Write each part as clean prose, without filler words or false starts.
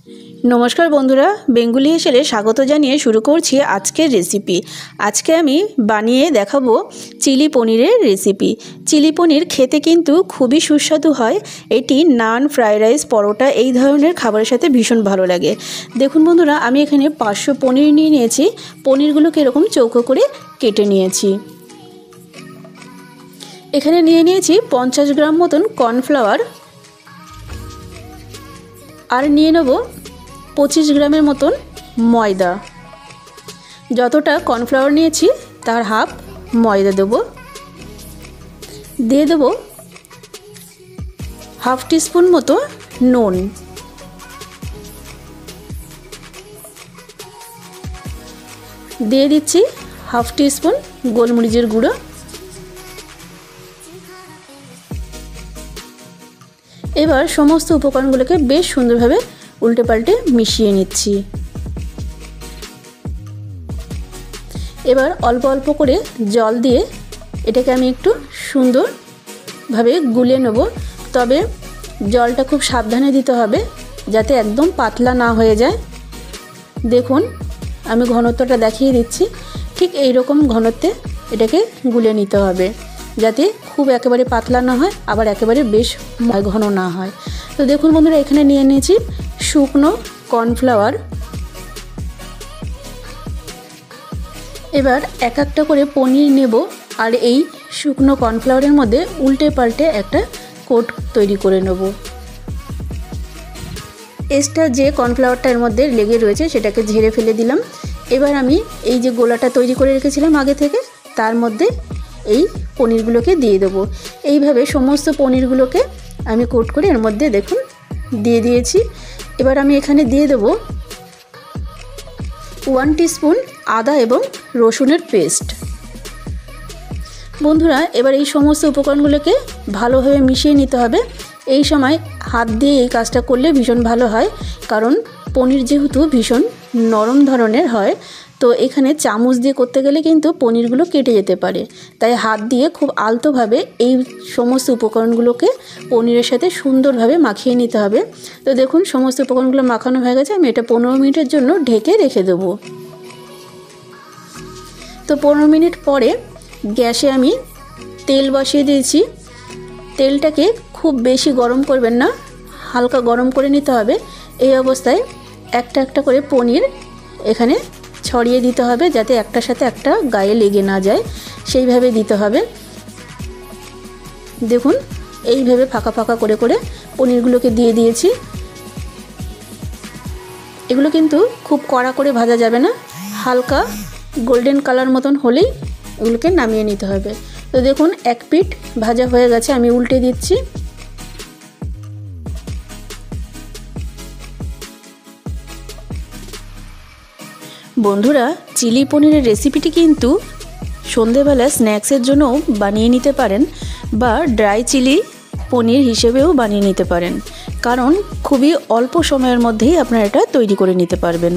नमस्कार बंधुरा बेंगुली हेसेले स्वागत जानिए शुरू करছি আজকের রেসিপি। আজকে আমি বানিয়ে দেখাবো চিলি পনিরের রেসিপি। চিলি পনির খেতে কিন্তু খুবই সুস্বাদু হয়। এটি নান, ফ্রাইড রাইস, পরোটা এই ধরনের খাবারের সাথে ভীষণ ভালো লাগে। দেখুন বন্ধুরা, আমি এখানে 500 পনির নিয়ে নিয়েছি। পনিরগুলোকে এরকম চৌকো করে কেটে নিয়েছি। এখানে নিয়ে নিয়েছি 50 গ্রাম মতন কর্নফ্লাওয়ার, আর নিয়ে নেব 25 গ্রামের মতন ময়দা। যতটা কর্নফ্লাওয়ার নিয়েছি তার হাফ ময়দা দেব। দিয়ে দেব হাফ টিস্পুন মতো নুন। দিয়ে দিচ্ছি হাফ টিস্পুন গোলমরিচের গুঁড়ো। এবার সমস্ত উপকরণগুলোকে বেশ সুন্দরভাবে উল্টে পাল্টে মিশিয়ে নিচ্ছি। এবার অল্প অল্প করে জল দিয়ে এটাকে আমি একটু সুন্দরভাবে গুলিয়ে নেব। তবে জলটা খুব সাবধানে দিতে হবে যাতে একদম পাতলা না হয়ে যায়। দেখুন আমি ঘনত্বটা দেখিয়ে দিচ্ছি। ঠিক এই রকম ঘনত্বে এটাকে গুলিয়ে নিতে হবে যাতে খুব একেবারে পাতলা না হয়, আবার একেবারে বেশ ঘন না হয়। তো দেখুন বন্ধুরা, এখানে নিয়ে নিয়েছি শুকনো কর্নফ্লাওয়ার। এবার এক একটা করে পনির নেব, আর এই শুকনো কর্নফ্লাওয়ারের মধ্যে উল্টে পাল্টে একটা কোট তৈরি করে নেব। এক্সট্রা যে কর্নফ্লাওয়ারটা এর মধ্যে লেগে রয়েছে সেটাকে ঝেড়ে ফেলে দিলাম। এবার আমি এই যে গোলাটা তৈরি করে রেখেছিলাম আগে থেকে, তার মধ্যে এই পনিরগুলোকে দিয়ে দেবো। এইভাবে সমস্ত পনিরগুলোকে আমি কোট করে এর মধ্যে দেখুন দিয়ে দিয়েছি। এবার আমি এখানে দিয়ে দেবো 1 টিস্পুন আদা এবং রসুনের পেস্ট। বন্ধুরা, এবার এই সমস্ত উপকরণগুলোকে ভালোভাবে মিশিয়ে নিতে হবে। এই সময় হাত দিয়ে এই কাজটা করলে ভীষণ ভালো হয়, কারণ পনির যেহেতু ভীষণ নরম ধরনের হয়, তো এখানে চামচ দিয়ে করতে গেলে কিন্তু পনিরগুলো কেটে যেতে পারে। তাই হাত দিয়ে খুব আলতোভাবে এই সমস্ত উপকরণগুলোকে পনিরের সাথে সুন্দরভাবে মাখিয়ে নিতে হবে। তো দেখুন সমস্ত উপকরণগুলো মাখানো হয়ে গেছে। আমি এটা 15 মিনিটের জন্য ঢেকে রেখে দেবো। তো 15 মিনিট পরে গ্যাসে আমি তেল বসিয়ে দিয়েছি। তেলটাকে খুব বেশি গরম করবেন না, হালকা গরম করে নিতে হবে। এই অবস্থায় একটা একটা করে পনির এখানে ছড়িয়ে দিতে হবে যাতে একটার সাথে একটা গায়ে লেগে না যায়, সেইভাবে দিতে হবে। দেখুন এইভাবে ফাঁকা ফাঁকা করে করে পনিরগুলোকে দিয়ে দিয়েছি। এগুলো কিন্তু খুব কড়া করে ভাজা যাবে না, হালকা গোল্ডেন কালার মতন হলেই এগুলোকে নামিয়ে নিতে হবে। তো দেখুন এক পিঠ ভাজা হয়ে গেছে, আমি উল্টে দিচ্ছি। বন্ধুরা, চিলি পনিরের রেসিপিটি কিন্তু সন্ধেবেলা স্ন্যাক্সের জন্যও বানিয়ে নিতে পারেন, বা ড্রাই চিলি পনির হিসেবেও বানিয়ে নিতে পারেন, কারণ খুবই অল্প সময়ের মধ্যেই আপনারা এটা তৈরি করে নিতে পারবেন।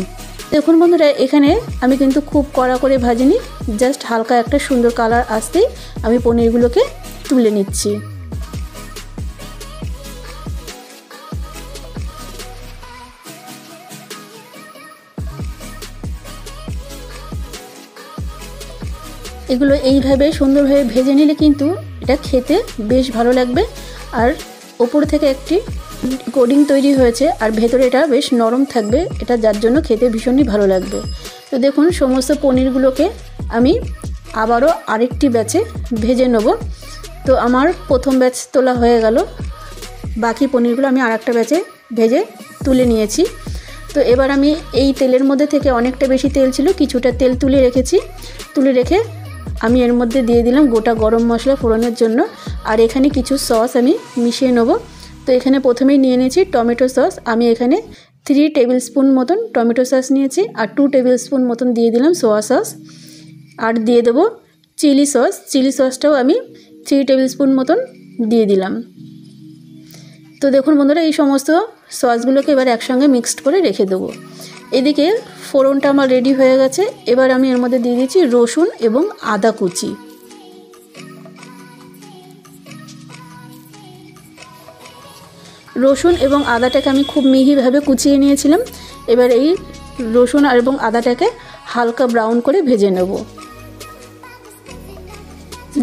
দেখুন বন্ধুরা, এখানে আমি কিন্তু খুব কড়া করে ভাজিনি, জাস্ট হালকা একটা সুন্দর কালার আসতেই আমি পনিরগুলোকে তুলে নিচ্ছি। এগুলো এইভাবে সুন্দরভাবে ভেজে নিলে কিন্তু এটা খেতে বেশ ভালো লাগবে। আর ওপর থেকে একটি কোটিং তৈরি হয়েছে, আর ভেতরে এটা বেশ নরম থাকবে, এটা যার জন্য খেতে ভীষণই ভালো লাগবে। তো দেখুন সমস্ত পনিরগুলোকে আমি আবারও আরেকটি ব্যাচে ভেজে নেব। তো আমার প্রথম ব্যাচ তোলা হয়ে গেল, বাকি পনিরগুলো আমি আরেকটা ব্যাচে ভেজে তুলে নিয়েছি। তো এবার আমি এই তেলের মধ্যে থেকে অনেকটা বেশি তেল ছিল, কিছুটা তেল তুলে রেখেছি। তুলে রেখে আমি এর মধ্যে দিয়ে দিলাম গোটা গরম মশলা ফোড়নের জন্য, আর এখানে কিছু সস আমি মিশিয়ে নেব। তো এখানে প্রথমেই নিয়ে নিয়েছি টমেটো সস। আমি এখানে 3 টেবিল স্পুন মতন টমেটো সস নিয়েছি, আর 2 টেবিল স্পুন মতন দিয়ে দিলাম সোয়া সস, আর দিয়ে দেবো চিলি সস। চিলি সসটাও আমি 3 টেবিল স্পুন মতন দিয়ে দিলাম। তো দেখুন বন্ধুরা, এই সমস্ত সসগুলোকে এবার একসঙ্গে মিক্সড করে রেখে দেবো। এদিকে ফোড়নটা আমার রেডি হয়ে গেছে। এবার আমি এর মধ্যে দিয়ে দিচ্ছি রসুন এবং আদা কুচি। রসুন এবং আদাটাকে আমি খুব মিহিভাবে কুচিয়ে নিয়েছিলাম। এবার এই রসুন এবং আদাটাকে হালকা ব্রাউন করে ভেজে নেব।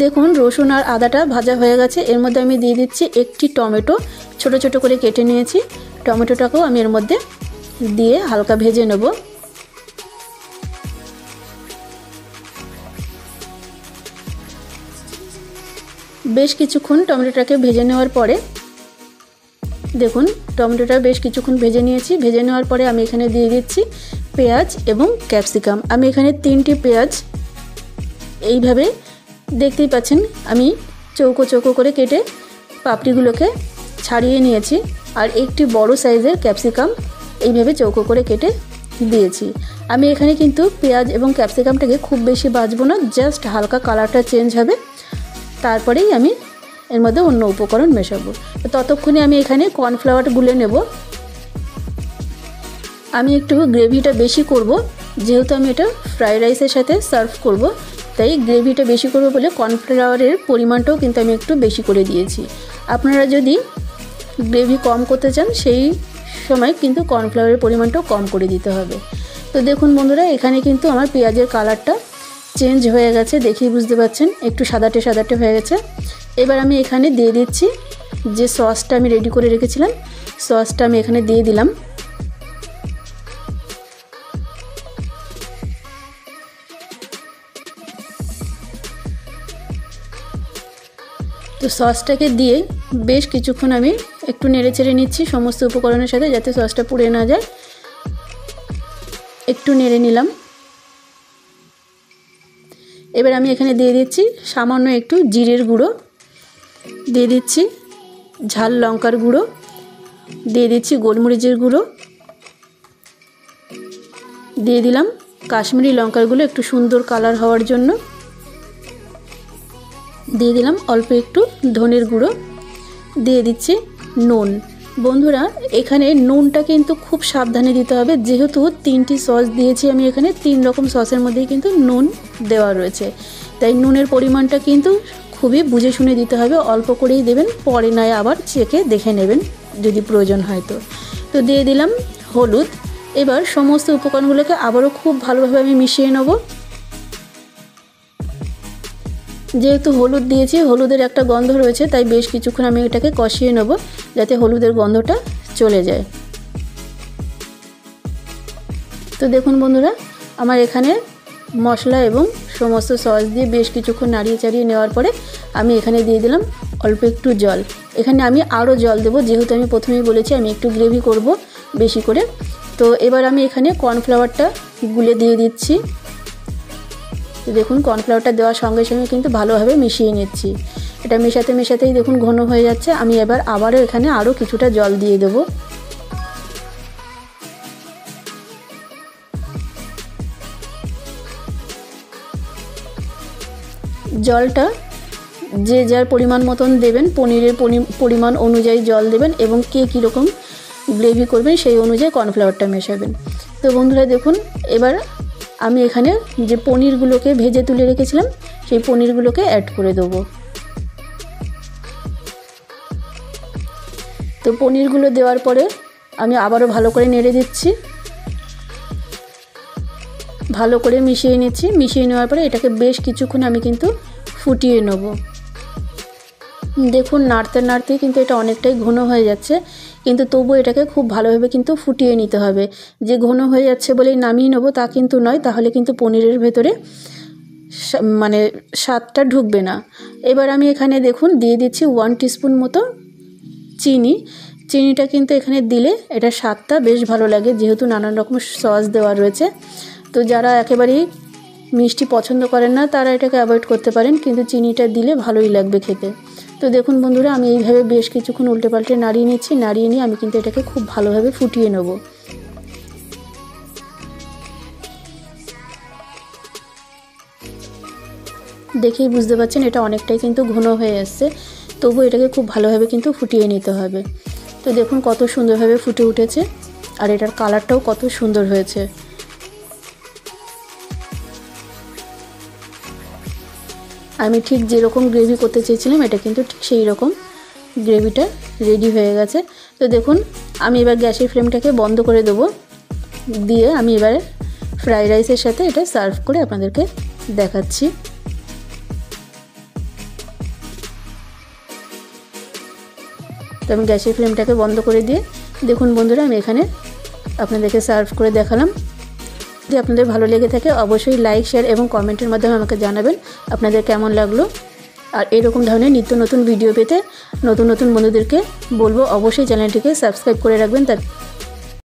দেখুন রসুন আর আদাটা ভাজা হয়ে গেছে। এর মধ্যে আমি দিয়ে দিচ্ছি একটি টমেটো, ছোট ছোট করে কেটে নিয়েছি। টমেটোটাকেও আমি এর মধ্যে দিয়ে হালকা ভেজে নেব। বেশ কিছুক্ষণ টমেটোটাকে ভেজে নেওয়ার পরে দেখুন টমেটোটা বেশ কিছুক্ষণ ভেজে নিয়েছি। ভেজে নেওয়ার পরে আমি এখানে দিয়ে দিচ্ছি পেঁয়াজ এবং ক্যাপসিকাম। আমি এখানে 3টি পেঁয়াজ এইভাবে দেখতেই পাচ্ছেন আমি চৌকো চৌকো করে কেটে পাপড়িগুলোকে ছাড়িয়ে নিয়েছি। আর একটি বড় সাইজের ক্যাপসিকাম এইভাবে চৌকো করে কেটে দিয়েছি। আমি এখানে কিন্তু পেঁয়াজ এবং ক্যাপসিকামটাকে খুব বেশি ভাজবো না, জাস্ট হালকা কালারটা চেঞ্জ হবে, তারপরেই আমি এর মধ্যে অন্য উপকরণ মেশাবো। ততক্ষণে আমি এখানে কর্নফ্লাওয়ার গুলে নেব। আমি একটু গ্রেভিটা বেশি করব, যেহেতু আমি এটা ফ্রাইড রাইসের সাথে সার্ভ করব, তাই গ্রেভিটা বেশি করব বলে কর্নফ্লাওয়ারের পরিমাণটাও কিন্তু আমি একটু বেশি করে দিয়েছি। আপনারা যদি গ্রেভি কম করতে চান সেই সময় কিন্তু কর্নফ্লাওয়ারের পরিমাণটাও কম করে দিতে হবে। তো দেখুন বন্ধুরা, এখানে কিন্তু আমার পেঁয়াজের কালারটা চেঞ্জ হয়ে গেছে, দেখেই বুঝতে পাচ্ছেন একটু সাদাটে সাদাটে হয়ে গেছে। এবার আমি এখানে দিয়ে দিচ্ছি যে সসটা আমি রেডি করে রেখেছিলাম, সসটা আমি এখানে দিয়ে দিলাম। তো সসটাকে দিয়ে বেশ কিছুক্ষণ আমি একটু নেড়ে চেড়ে নিচ্ছি সমস্ত উপকরণের সাথে, যাতে সসটা পুড়ে না যায়। একটু নেড়ে নিলাম। এবার আমি এখানে দিয়ে দিচ্ছি সামান্য একটু জিরের গুঁড়ো, দিয়ে দিচ্ছি ঝাল লঙ্কার গুঁড়ো, দিয়ে দিচ্ছি গোলমরিচের গুঁড়ো, দিয়ে দিলাম কাশ্মীরি লঙ্কার গুঁড়ো একটু সুন্দর কালার হওয়ার জন্য, দিয়ে দিলাম অল্প একটু ধনের গুঁড়ো, দিয়ে দিচ্ছি নুন। বন্ধুরা এখানে নুনটা কিন্তু খুব সাবধানে দিতে হবে, যেহেতু 3টি সস দিয়েছি আমি এখানে, 3 রকম সসের মধ্যেই কিন্তু নুন দেওয়া রয়েছে, তাই নুনের পরিমাণটা কিন্তু খুবই বুঝে শুনে দিতে হবে, অল্প করেই দেবেন, পরে নয় আবার চেখে দেখে নেবেন যদি প্রয়োজন হয়। তো দিয়ে দিলাম হলুদ। এবার সমস্ত উপকরণগুলোকে আবারও খুব ভালোভাবে আমি মিশিয়ে নেব। যেহেতু হলুদ দিয়েছি, হলুদের একটা গন্ধ রয়েছে, তাই বেশ কিছুক্ষণ আমি এটাকে কষিয়ে নেব যাতে হলুদের গন্ধটা চলে যায়। তো দেখুন বন্ধুরা, আমার এখানে মশলা এবং সমস্ত সস দিয়ে বেশ কিছুক্ষণ নাড়িয়ে চাড়িয়ে নেওয়ার পরে আমি এখানে দিয়ে দিলাম অল্প একটু জল। এখানে আমি আরও জল দেবো, যেহেতু আমি প্রথমেই বলেছি আমি একটু গ্রেভি করব বেশি করে। তো এবার আমি এখানে কর্নফ্লাওয়ারটা গুলে দিয়ে দিচ্ছি। তো দেখুন কর্নফ্লাওয়ারটা দেওয়ার সঙ্গে সঙ্গে কিন্তু ভালোভাবে মিশিয়ে নিচ্ছি। এটা মেশাতে মেশাতেই দেখুন ঘন হয়ে যাচ্ছে। আমি এবার আবারও এখানে আরও কিছুটা জল দিয়ে দেবো। জলটা যে যার পরিমাণ মতন দেবেন, পনিরের পরিমাণ অনুযায়ী জল দেবেন এবং কে কীরকম গ্রেভি করবেন সেই অনুযায়ী কর্নফ্লাওয়ারটা মেশাবেন। তো বন্ধুরা দেখুন, এবার আমি এখানে যে পনিরগুলোকে ভেজে তুলে রেখেছিলাম সেই পনিরগুলোকে অ্যাড করে দেবো। তো পনিরগুলো দেওয়ার পরে আমি আবারও ভালো করে নেড়ে দিচ্ছি, ভালো করে মিশিয়ে নিচ্ছি। মিশিয়ে নেওয়ার পরে এটাকে বেশ কিছুক্ষণ আমি কিন্তু ফুটিয়ে নেব। দেখুন নাড়তে নাড়তে কিন্তু এটা অনেকটাই ঘন হয়ে যাচ্ছে, কিন্তু তবুও এটাকে খুব ভালোভাবে কিন্তু ফুটিয়ে নিতে হবে। যে ঘন হয়ে যাচ্ছে বলেই নামিয়ে নেবো তা কিন্তু নয়, তাহলে কিন্তু পনিরের ভেতরে মানে স্বাদটা ঢুকবে না। এবার আমি এখানে দেখুন দিয়ে দিচ্ছি 1 টিস্পুন মতো চিনি। চিনিটা কিন্তু এখানে দিলে এটা স্বাদটা বেশ ভালো লাগে, যেহেতু নানান রকম সস দেওয়া রয়েছে। তো যারা একেবারেই মিষ্টি পছন্দ করেন না তারা এটাকে অ্যাভয়েড করতে পারেন, কিন্তু চিনিটা দিলে ভালোই লাগবে খেতে। তো দেখুন বন্ধুরা, আমি এইভাবে বেশ কিছুক্ষণ উল্টে পাল্টে নাড়িয়ে নিচ্ছি। নাড়িয়ে নিয়ে আমি কিন্তু এটাকে খুব ভালোভাবে ফুটিয়ে নেব। দেখেই বুঝতে পারছেন এটা অনেকটাই কিন্তু ঘন হয়ে আসছে, তবু এটাকে খুব ভালোভাবে কিন্তু ফুটিয়ে নিতে হবে। তো দেখুন কত সুন্দরভাবে ফুটে উঠেছে, আর এটার কালারটাও কত সুন্দর হয়েছে। আমি ঠিক যেরকম গ্রেভি করতে চেয়েছিলাম এটা কিন্তু ঠিক সেই রকম গ্রেভিটা রেডি হয়ে গেছে। তো দেখুন আমি এবার গ্যাসের ফ্লেমটাকে বন্ধ করে দেবো, দিয়ে আমি এবারে ফ্রাইড রাইসের সাথে এটা সার্ভ করে আপনাদেরকে দেখাচ্ছি। তো আমি গ্যাসের ফ্লেমটাকে বন্ধ করে দিয়ে দেখুন বন্ধুরা আমি এখানে আপনাদেরকে সার্ভ করে দেখালাম। যদি আপনাদের ভালো লেগে থাকে অবশ্যই লাইক, শেয়ার এবং কমেন্টের মাধ্যমে আমাকে জানাবেন আপনাদের কেমন লাগলো। আর এরকম ধরনের নিত্য নতুন ভিডিও পেতে নতুন নতুন বন্ধুদেরকে বলবো অবশ্যই চ্যানেলটিকে সাবস্ক্রাইব করে রাখবেন।